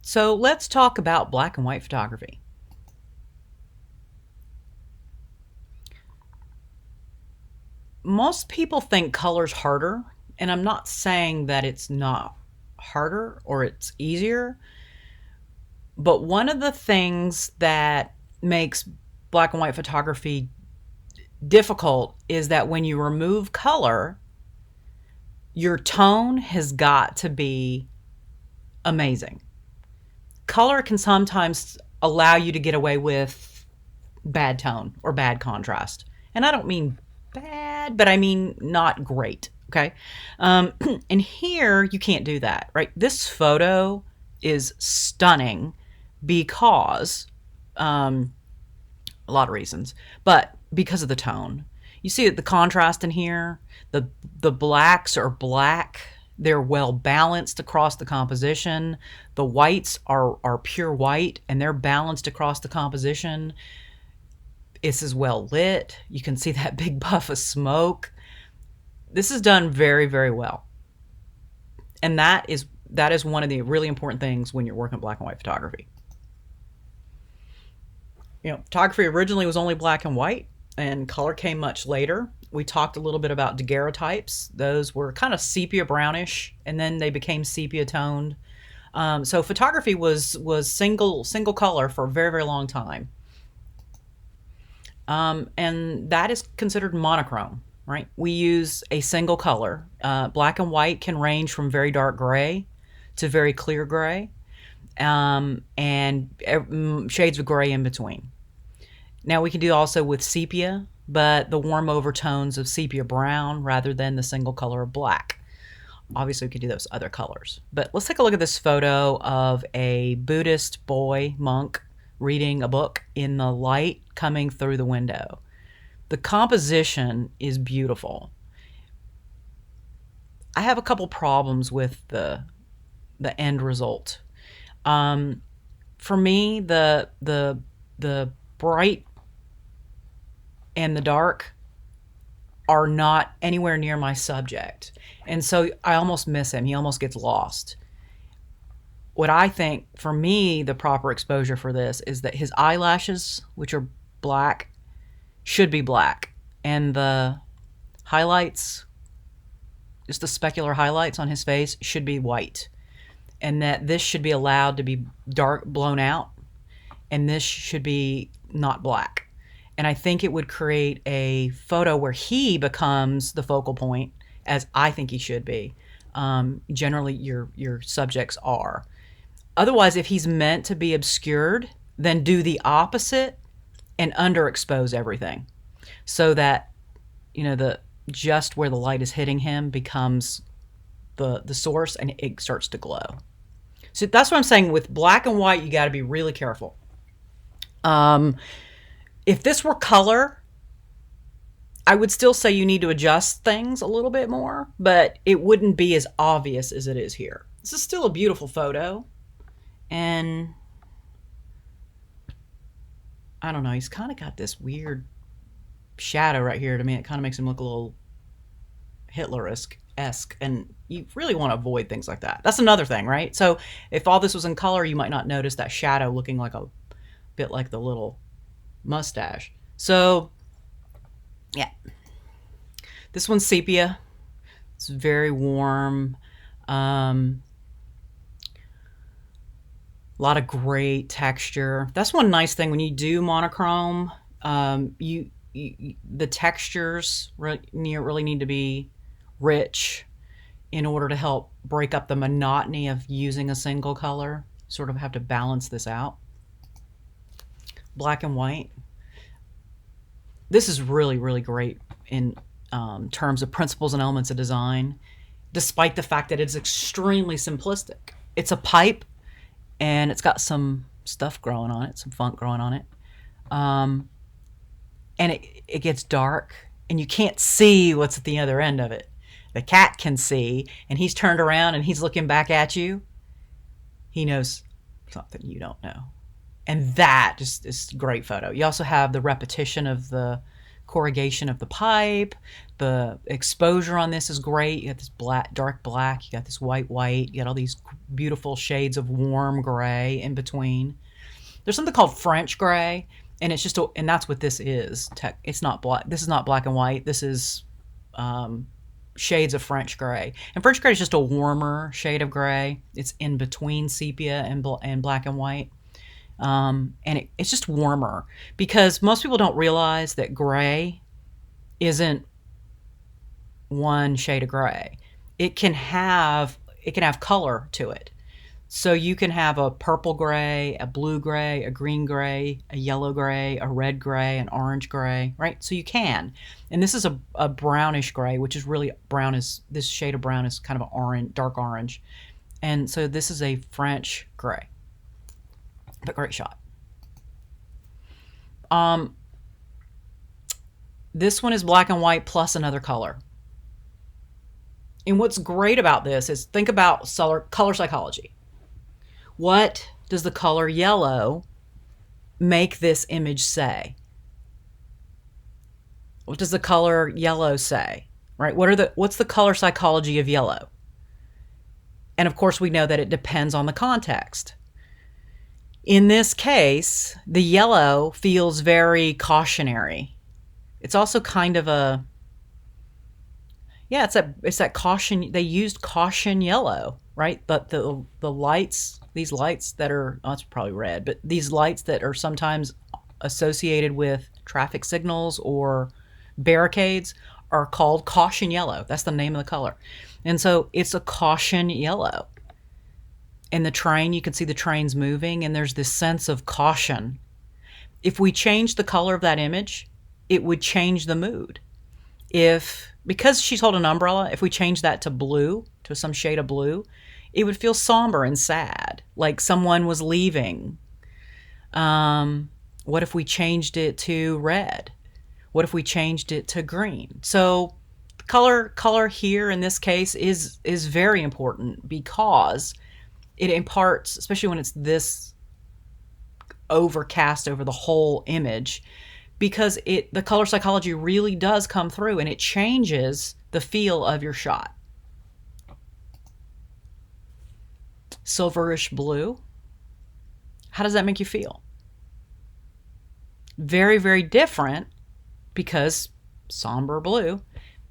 So let's talk about black and white photography. Most people think color's harder, and I'm not saying that it's not harder or it's easier, but one of the things that makes black and white photography difficult is that when you remove color, your tone has got to be amazing. Color can sometimes allow you to get away with bad tone or bad contrast. And I don't mean bad, but I mean not great. Okay. And here you can't do that, right? This photo is stunning because a lot of reasons, but because of the tone. You see the contrast in here. The blacks are black. They're well balanced across the composition. The whites are pure white and they're balanced across the composition. This is well lit. You can see that big puff of smoke. This is done very, very well. And that is one of the really important things when you're working black and white photography. Photography originally was only black and white, and color came much later. We talked a little bit about daguerreotypes. Those were kind of sepia brownish, and then they became sepia toned. So photography was single color for a very, very long time. And that is considered monochrome, right? We use a single color. Black and white can range from very dark gray to very clear gray, and shades of gray in between. Now we can do also with sepia, but the warm overtones of sepia brown rather than the single color of black. Obviously, we could do those other colors. But let's take a look at this photo of a Buddhist boy, monk, reading a book in the light coming through the window. The composition is beautiful. I have a couple problems with the end result. For me, the bright and the dark are not anywhere near my subject. And so I almost miss him. He almost gets lost. What I think, for me, the proper exposure for this is that his eyelashes, which are black, should be black. And the highlights, just the specular highlights on his face, should be white. And that this should be allowed to be dark, blown out, and this should be not black. And I think it would create a photo where he becomes the focal point, as I think he should be. Generally, your subjects are. Otherwise, if he's meant to be obscured, then do the opposite and underexpose everything, so that just where the light is hitting him becomes the source, and it starts to glow. So that's what I'm saying. With black and white, you got to be really careful. If this were color, I would still say you need to adjust things a little bit more, but it wouldn't be as obvious as it is here. This is still a beautiful photo, and I don't know, he's kind of got this weird shadow right here. To me, it kind of makes him look a little Hitler-esque, and you really want to avoid things like that. That's another thing, right? So if all this was in color, you might not notice that shadow looking like a bit like the little mustache. So yeah, this one's sepia. It's very warm. A lot of great texture. That's one nice thing when you do monochrome. The textures really need to be rich in order to help break up the monotony of using a single color. Sort of have to balance this out. Black and white. This is really, really great in terms of principles and elements of design, despite the fact that it's extremely simplistic. It's a pipe, and it's got some stuff growing on it, some funk growing on it. And it gets dark, and you can't see what's at the other end of it. The cat can see, and he's turned around, and he's looking back at you. He knows something you don't know. And that just is a great photo. You also have the repetition of the corrugation of the pipe. The exposure on this is great. You got this black, dark black, you got this white, you got all these beautiful shades of warm gray in between. There's something called French gray, and it's just and that's what this is. It's not black. This is not black and white. This is shades of French gray. And French gray is just a warmer shade of gray. It's in between sepia and black and white. And it's just warmer, because most people don't realize that gray isn't one shade of gray. It can have color to it. So you can have a purple gray, a blue gray, a green gray, a yellow gray, a red gray, an orange gray, right? So you can. And this is a brownish gray, which is really brown. This shade of brown is kind of an orange, dark orange. And so this is a French gray. But great shot. This one is black and white plus another color. And what's great about this is, think about color psychology. What does the color yellow make this image say? What does the color yellow say? Right? What's the color psychology of yellow? And of course, we know that it depends on the context. In this case, the yellow feels very cautionary. It's also kind of it's that caution. They used caution yellow, right? But the lights, these lights that are, it's probably red, but these lights that are sometimes associated with traffic signals or barricades are called caution yellow. That's the name of the color. And so it's a caution yellow. In the train, you can see the trains moving, and there's this sense of caution. If we change the color of that image, it would change the mood. Because she's holding an umbrella, if we change that to blue, to some shade of blue, it would feel somber and sad, like someone was leaving. What if we changed it to red? What if we changed it to green? So color here in this case is very important, because it imparts, especially when it's this overcast over the whole image, because the color psychology really does come through, and it changes the feel of your shot. Silverish blue. How does that make you feel? Very, very different, because somber blue,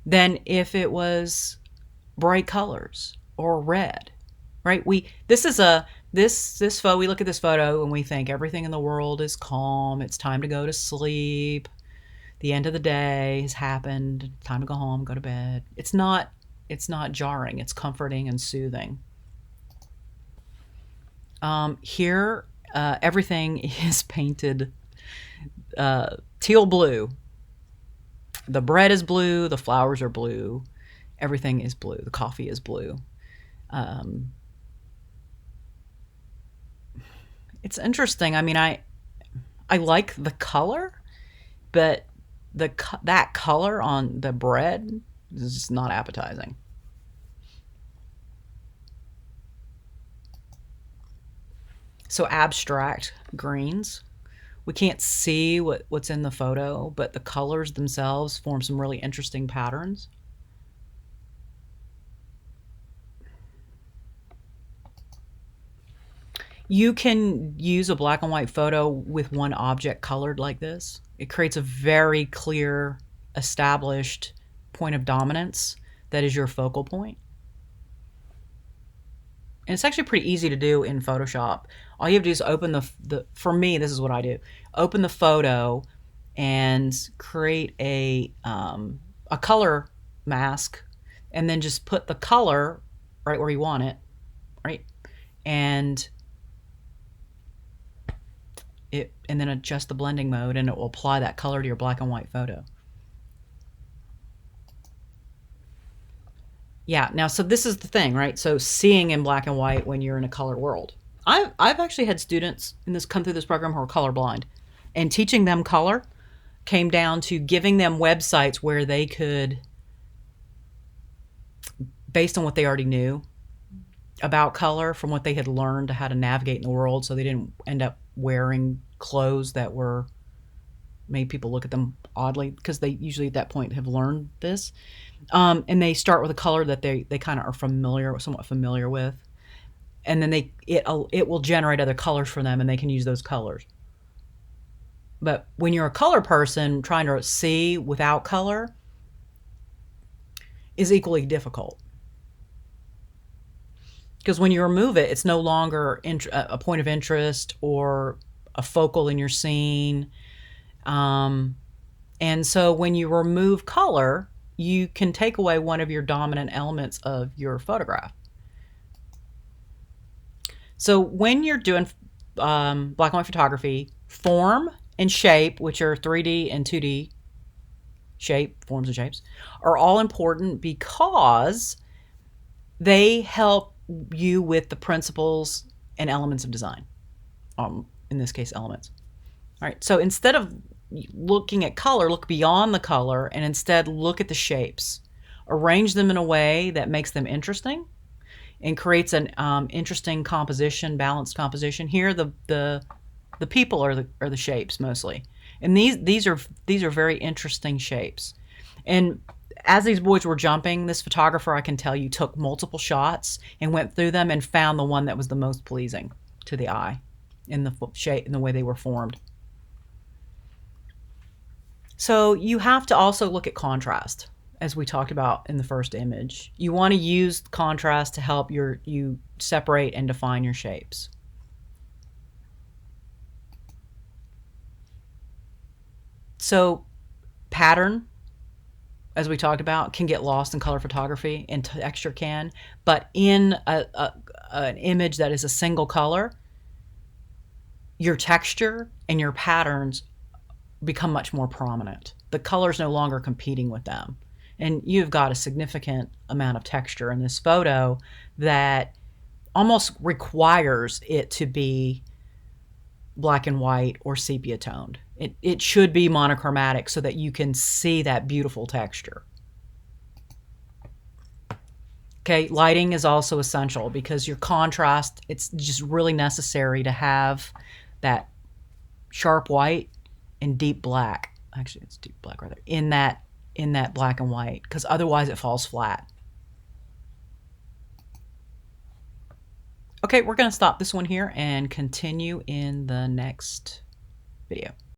than if it was bright colors or red, right? This photo, we look at this photo and we think everything in the world is calm. It's time to go to sleep. The end of the day has happened. Time to go home, go to bed. It's not jarring. It's comforting and soothing. Here, everything is painted teal blue. The bread is blue. The flowers are blue. Everything is blue. The coffee is blue. It's interesting. I mean, I like the color, but that color on the bread is just not appetizing. So abstract greens. We can't see what's in the photo, but the colors themselves form some really interesting patterns. You can use a black and white photo with one object colored like this. It creates a very clear, established point of dominance that is your focal point. And it's actually pretty easy to do in Photoshop. All you have to do is open for me, this is what I do. Open the photo and create a color mask, and then just put the color right where you want it, right? And then adjust the blending mode, and it will apply that color to your black and white photo. Yeah, now, so this is the thing, right? So seeing in black and white when you're in a colored world. I've actually had students come through this program who are colorblind, and teaching them color came down to giving them websites where they could, based on what they already knew about color, from what they had learned to how to navigate in the world, so they didn't end up wearing clothes that were made people look at them oddly because they usually at that point have learned this. And they start with a color that they kind of are somewhat familiar with, and then it will generate other colors for them, and they can use those colors. But when you're a color person, trying to see without color is equally difficult. Because when you remove it, it's no longer a point of interest or a focal in your scene. And so when you remove color, you can take away one of your dominant elements of your photograph. So when you're doing black and white photography, form and shape, which are 3D and 2D forms and shapes, are all important because they help you with the principles and elements of design. In this case, elements. All right, so instead of looking at color, look beyond the color and instead look at the shapes. Arrange them in a way that makes them interesting and creates an interesting composition, balanced composition. Here, the people are the shapes mostly, and these are very interesting shapes. And as these boys were jumping, this photographer, I can tell you, took multiple shots and went through them and found the one that was the most pleasing to the eye in the shape, in the way they were formed. So you have to also look at contrast, as we talked about in the first image. You want to use contrast to help you separate and define your shapes. So pattern, as we talked about, can get lost in color photography, and texture can, but in an image that is a single color, your texture and your patterns become much more prominent. The color's no longer competing with them. And you've got a significant amount of texture in this photo that almost requires it to be black and white or sepia toned. It should be monochromatic so that you can see that beautiful texture. Okay, lighting is also essential because your contrast, it's just really necessary to have that sharp white and deep black. Actually, it's deep black rather, in that black and white, because otherwise it falls flat. Okay, we're going to stop this one here and continue in the next video.